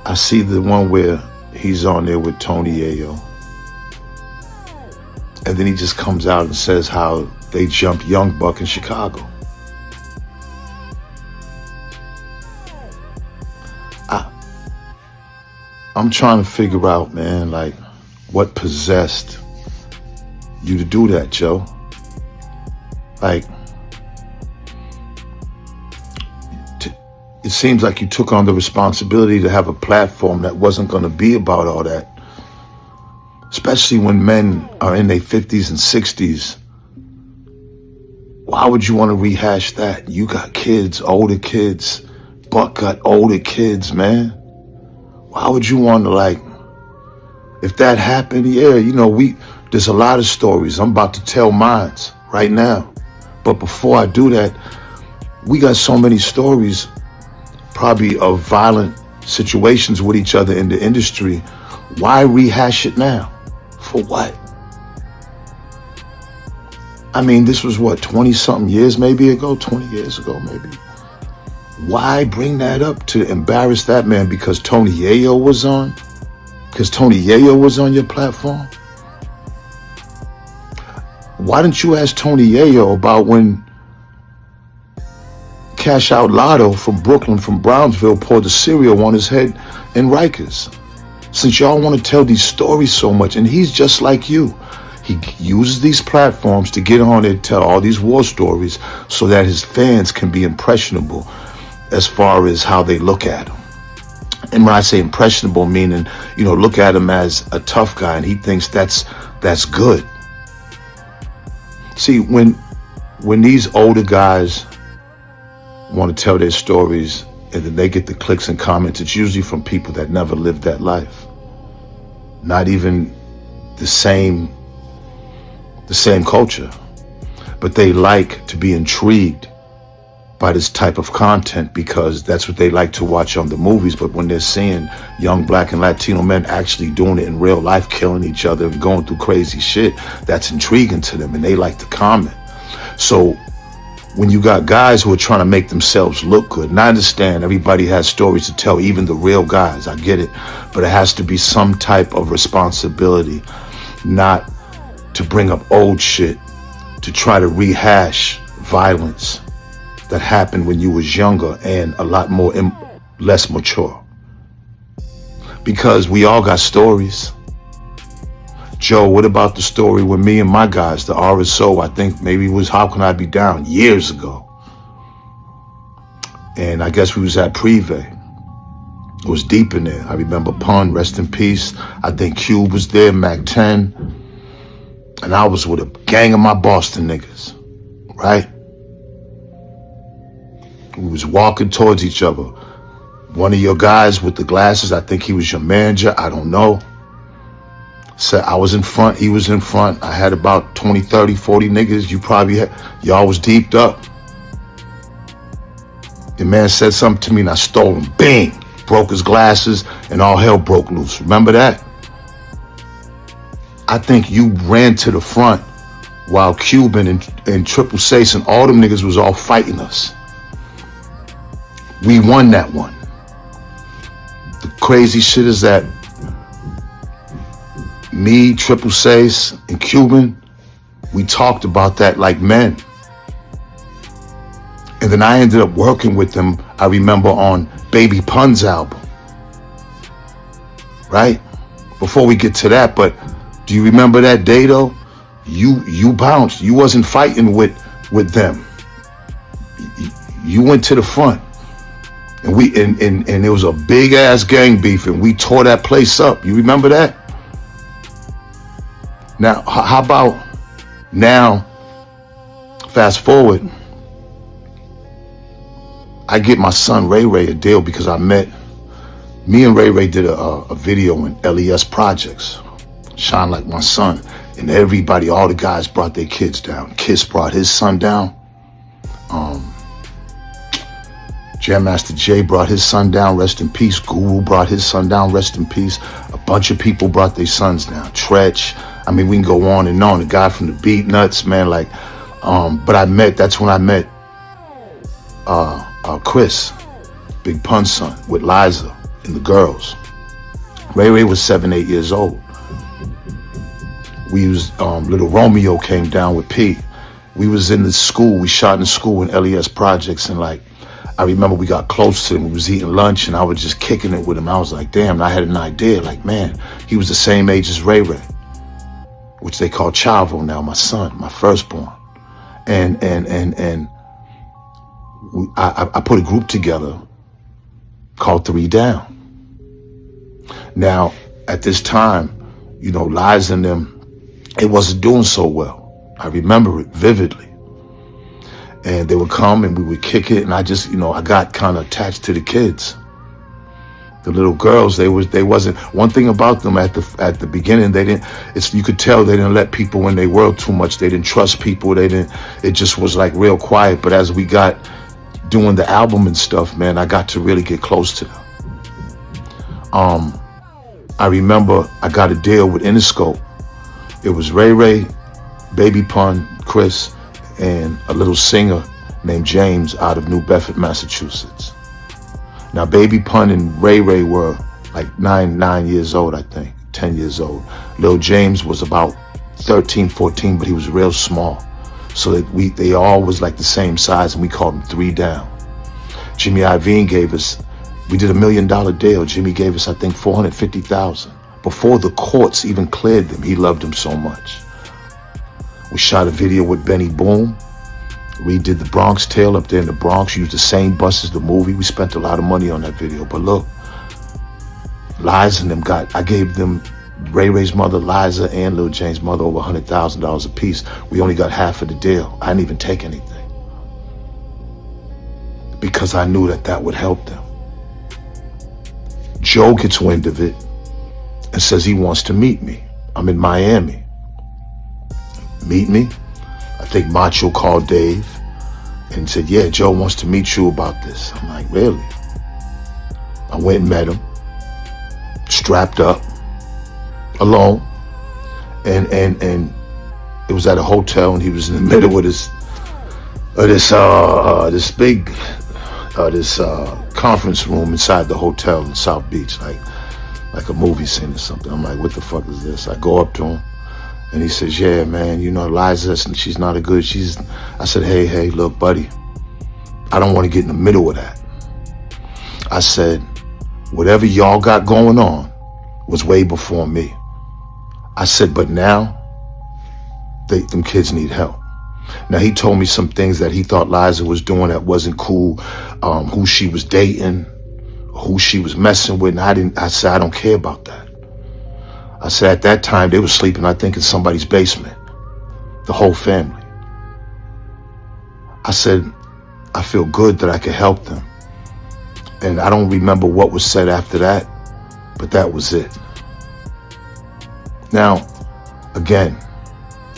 I see the one where he's on there with Tony Yayo. And then he just comes out and says how they jumped Young Buck in Chicago. I'm trying to figure out, man, like, what possessed you to do that, Joe? Like, it seems like you took on the responsibility to have a platform that wasn't going to be about all that. Especially when men are in their 50s and 60s. Why would you want to rehash that? You got kids, older kids. Buck got older kids, man. Why would you want to, like, if that happened, yeah, you know, there's a lot of stories. I'm about to tell mine right now. But before I do that, we got so many stories probably of violent situations with each other in the industry. Why rehash it now? For what? I mean, this was what, 20-something years maybe ago? 20 years ago maybe. Why bring that up to embarrass that man because Tony Yayo was on? Because Tony Yayo was on your platform? Why didn't you ask Tony Yayo about when Cash Out Lotto from Brooklyn, from Brownsville, poured the cereal on his head in Rikers? Since y'all want to tell these stories so much, and he's just like you. He uses these platforms to get on and tell all these war stories so that his fans can be impressionable as far as how they look at him. And when I say impressionable, meaning, you know, look at him as a tough guy, and he thinks that's good. See, when these older guys want to tell their stories and then they get the clicks and comments, it's usually from people that never lived that life. Not even the same culture. But they like to be intrigued by this type of content because that's what they like to watch on the movies. But when they're seeing young Black and Latino men actually doing it in real life, killing each other and going through crazy shit, that's intriguing to them and they like to comment. So when you got guys who are trying to make themselves look good, and I understand everybody has stories to tell, even the real guys, I get it, but it has to be some type of responsibility, not to bring up old shit, to try to rehash violence that happened when you was younger and a lot more less mature. Because we all got stories. Joe, what about the story with me and my guys, the RSO, I think maybe it was How Can I Be Down years ago. And I guess we was at Privé. It was deep in there. I remember Pun, rest in peace. I think Cube was there, Mac 10. And I was with a gang of my Boston niggas, right? We was walking towards each other. One of your guys with the glasses, I think he was your manager, I don't know. Said I was in front, he was in front. I had about 20, 30, 40 niggas. You probably had, y'all was deeped up. The man said something to me and I stole him. Bang! Broke his glasses and all hell broke loose. Remember that? I think you ran to the front while Cuban and Triple Sace and all them niggas was all fighting us. We won that one. The crazy shit is that me, Triple Sace, and Cuban, we talked about that like men. And then I ended up working with them, I remember, on Baby Pun's album. Right? Before we get to that, but do you remember that day though? You bounced. You wasn't fighting with them. You went to the front. And and it was a big ass gang beef and we tore that place up. You remember that? Now, how about now, fast forward, I get my son Ray Ray a deal because me and Ray Ray did a video in LES Projects, Shine Like My Son, and everybody, all the guys brought their kids down. Kiss brought his son down. Jam Master Jay brought his son down, rest in peace. Guru brought his son down, rest in peace. A bunch of people brought their sons down. Tretch, I mean, we can go on and on. The guy from the Beat Nuts, man, like, but that's when I met Chris, Big Pun's son, with Liza. and the girls. Ray Ray was 7, 8 years old. We was little Romeo came down with P. We was in the school. We shot in school in LES projects, and like I remember we got close to him. We was eating lunch, and I was just kicking it with him. I was like, damn. And I had an idea. Like, man, he was the same age as Ray Ray, which they call Chavo now, my son, my firstborn. And I put a group together called 3 Down. Now, at this time, you know, Liza and them, it wasn't doing so well. I remember it vividly. And they would come and we would kick it, and I just, you know, I got kind of attached to the kids. The little girls, they wasn't, one thing about them at the beginning, they didn't, you could tell they didn't let people in their world too much. They didn't trust people. It just was like real quiet. But as we got doing the album and stuff, man, I got to really get close to them. I remember I got a deal with Interscope. It was Ray Ray, Baby Pun, Chris, and a little singer named James out of New Bedford, Massachusetts. Now, Baby Pun and Ray Ray were like 9 years old, I think, 10 years old. Lil James was about 13, 14, but he was real small. So that they all was like the same size, and we called them 3 Down. Jimmy Iovine gave us, we did $1 million deal. Jimmy gave us, I think, $450,000. Before the courts even cleared them, he loved them so much. We shot a video with Benny Boom. We did the Bronx Tale up there in the Bronx, used the same bus as the movie. We spent a lot of money on that video. But look, Liza and them I gave them, Ray Ray's mother, Liza, and Lil James' mother, over $100,000 a piece. We only got half of the deal. I didn't even take anything, because I knew that would help them. Joe gets wind of it and says he wants to meet me. I'm in Miami. Meet me? I think Macho called Dave and said, yeah, Joe wants to meet you about this. I'm like, really? I went and met him, strapped up, alone, and it was at a hotel, and he was in the middle of this big conference room inside the hotel in South Beach, like a movie scene or something. I'm like, what the fuck is this? I go up to him, and he says, yeah, man, you know, Liza, she's not a good, I said, hey, look, buddy, I don't want to get in the middle of that. I said, whatever y'all got going on was way before me. I said, but now, them kids need help. Now, he told me some things that he thought Liza was doing that wasn't cool, who she was dating, who she was messing with, and I said, I don't care about that. I said, at that time, they were sleeping, I think, in somebody's basement, the whole family. I said, I feel good that I could help them. And I don't remember what was said after that, but that was it. Now, again,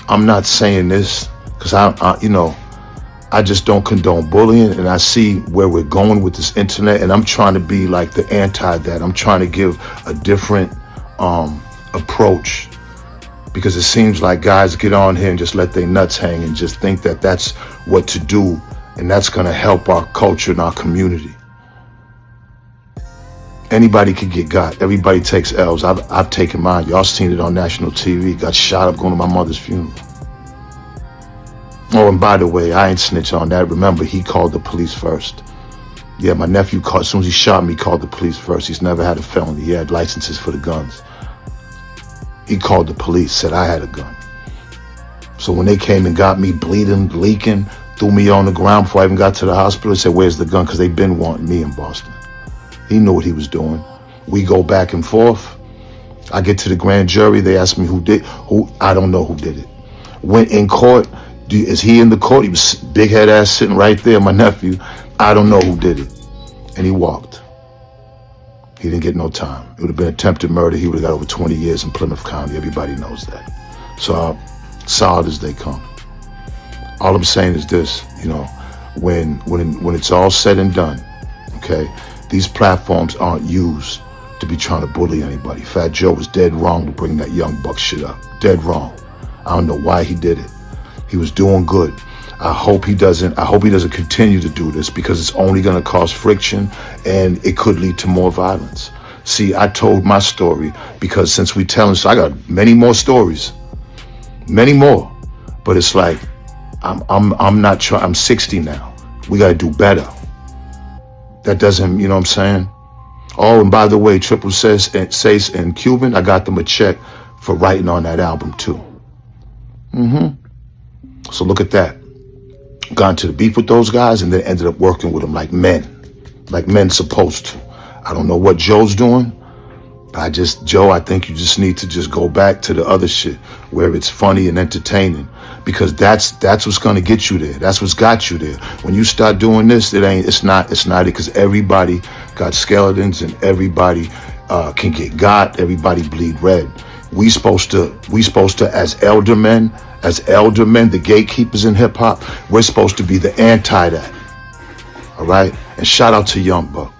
I'm not saying this because I just don't condone bullying, and I see where we're going with this internet, and I'm trying to be like the anti that. I'm trying to give a different approach, because it seems like guys get on here and just let their nuts hang and just think that that's what to do, and that's going to help our culture and our community. Anybody could get got. Everybody takes L's. I've taken mine. Y'all seen it on national TV. Got shot up going to my mother's funeral. Oh, and by the way, I ain't snitch on that. Remember, he called the police first. Yeah, my nephew called, as soon as he shot me, he called the police first. He's never had a felony. He had licenses for the guns. He called the police, said I had a gun. So when they came and got me bleeding, leaking, threw me on the ground before I even got to the hospital, they said, where's the gun? Because they've been wanting me in Boston. He knew what he was doing. We go back and forth. I get to the grand jury. They ask me who, I don't know who did it. Went in court. Is he in the court? He was big head ass sitting right there, my nephew. I don't know who did it. And he walked. He didn't get no time. It would have been attempted murder. He would have got over 20 years in Plymouth County. Everybody knows that. So solid as they come. All I'm saying is this, when it's all said and done, okay, these platforms aren't used to be trying to bully anybody. Fat Joe was dead wrong to bring that young buck shit up. Dead wrong. I don't know why he did it. He was doing good. I hope he doesn't continue to do this, because it's only going to cause friction and it could lead to more violence. See, I told my story because since we telling, so I got many more stories, many more, but it's like, I'm not trying. I'm 60 now. We got to do better. That doesn't, you know what I'm saying? Oh, and by the way, Triple Says and Cuban, I got them a check for writing on that album too. So look at that. Got into the beef with those guys and then ended up working with them like men supposed to. I don't know what Joe's doing. Joe, I think you just need to just go back to the other shit where it's funny and entertaining, because that's what's gonna get you there. That's what's got you there. When you start doing this, it's not it, because everybody got skeletons and everybody can get got. Everybody bleed red. We supposed to as elder men, the gatekeepers in hip hop, we're supposed to be the anti that. All right, and shout out to Young Buck.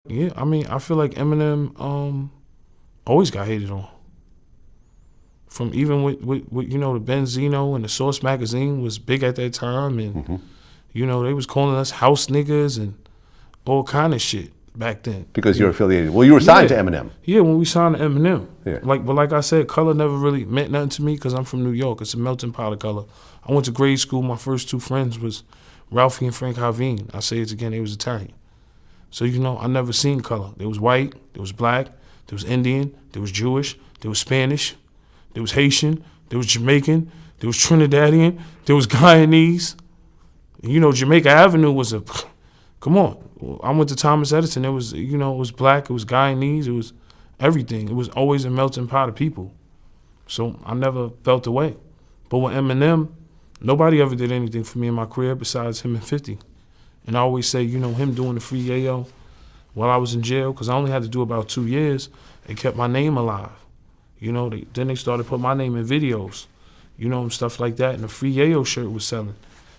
Yeah, I mean, I feel like Eminem always got hated on. From even with you know, the Benzino and the Source magazine was big at that time, and you know, they was calling us house niggas and all kind of shit back then. Because you're affiliated. Well, you were signed to Eminem. Yeah, when we signed to Eminem. Yeah. But like I said, color never really meant nothing to me because I'm from New York. It's a melting pot of color. I went to grade school. My first two friends was Ralphie and Frank Javin. I say it again, they was Italian. So, you know, I never seen color. There was white, there was black, there was Indian, there was Jewish, there was Spanish, there was Haitian, there was Jamaican, there was Trinidadian, there was Guyanese. You know, Jamaica Avenue was a, come on. I went to Thomas Edison. It was, you know, it was black, it was Guyanese, it was everything. It was always a melting pot of people. So I never felt away. But with Eminem, nobody ever did anything for me in my career besides him and 50. And I always say, you know, him doing the free Yayo while I was in jail, because I only had to do about 2 years, it kept my name alive. You know, then they started putting my name in videos, you know, and stuff like that. And the free Yayo shirt was selling.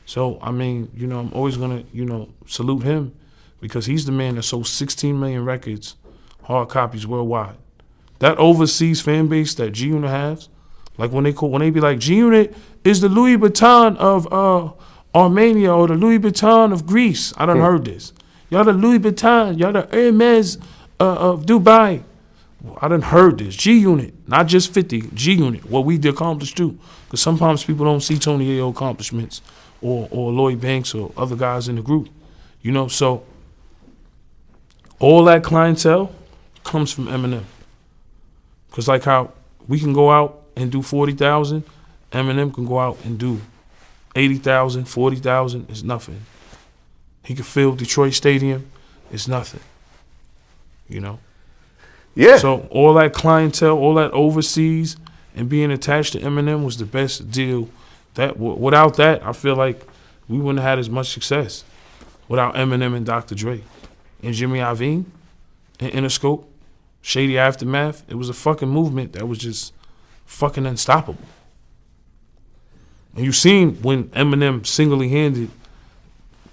So, I mean, you know, I'm always going to, you know, salute him, because he's the man that sold 16 million records, hard copies worldwide. That overseas fan base that G-Unit has, like when they be like, G-Unit is the Louis Vuitton of Armenia or the Louis Vuitton of Greece. I done heard this. Y'all the Louis Vuitton, y'all the Hermes of Dubai. I done heard this. G-Unit, not just 50, G-Unit, what we accomplished too. Because sometimes people don't see Tony Yayo accomplishments or Lloyd Banks or other guys in the group. You know, so all that clientele comes from Eminem. Because like how we can go out and do 40,000, Eminem can go out and do 80,000, 40,000 is nothing. He could fill Detroit Stadium, it's nothing. You know? Yeah. So all that clientele, all that overseas, and being attached to Eminem was the best deal. That without that, I feel like we wouldn't have had as much success without Eminem and Dr. Dre and Jimmy Iovine and Interscope, Shady Aftermath. It was a fucking movement that was just fucking unstoppable. And you seen when Eminem single-handed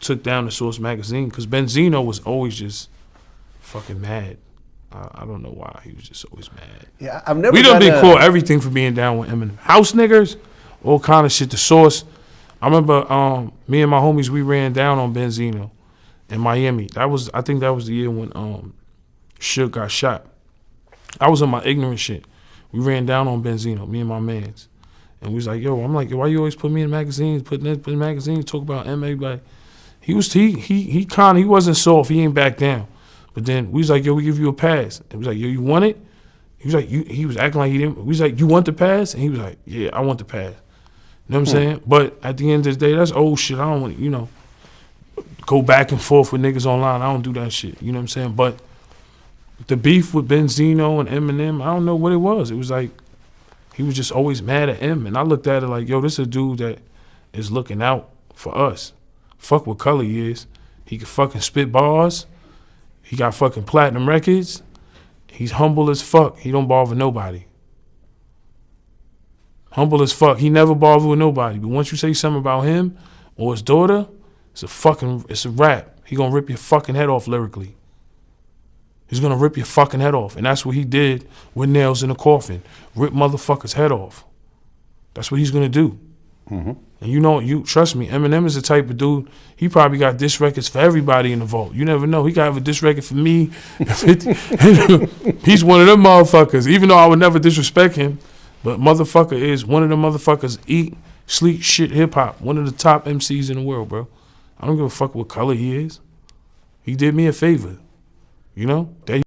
took down the Source magazine, because Benzino was always just fucking mad. I don't know why. He was just always mad. Yeah, I've never. We done been caught everything for being down with Eminem. House niggers, all kind of shit. The Source. I remember me and my homies, we ran down on Benzino in Miami. I think that was the year when Suge got shot. I was on my ignorant shit. We ran down on Benzino, me and my mans. And we was like, I'm like, why you always put me in magazines, put in magazines, talk about M, everybody. He wasn't soft, he ain't back down. But then we was like, we give you a pass. And we was like, you want it? He was like, he was acting like he didn't. We was like, you want the pass? And he was like, yeah, I want the pass. You know what I'm saying? But at the end of the day, that's old shit. I don't want, go back and forth with niggas online. I don't do that shit. You know what I'm saying? But the beef with Benzino and Eminem, I don't know what it was. It was like, he was just always mad at him. And I looked at it like, this is a dude that is looking out for us. Fuck what color he is. He can fucking spit bars. He got fucking platinum records. He's humble as fuck. He don't bother nobody. Humble as fuck. He never bothered with nobody. But once you say something about him or his daughter, it's a rap. He gonna rip your fucking head off lyrically. He's gonna rip your fucking head off. And that's what he did with Nails in the Coffin. Rip motherfuckers' head off. That's what he's gonna do. Mm-hmm. And you trust me, Eminem is the type of dude, he probably got diss records for everybody in the vault. You never know. He got to have a diss record for me. He's one of them motherfuckers, even though I would never disrespect him. But motherfucker is one of them motherfuckers, eat, sleep, shit, hip-hop. One of the top MCs in the world, bro. I don't give a fuck what color he is. He did me a favor. You know? That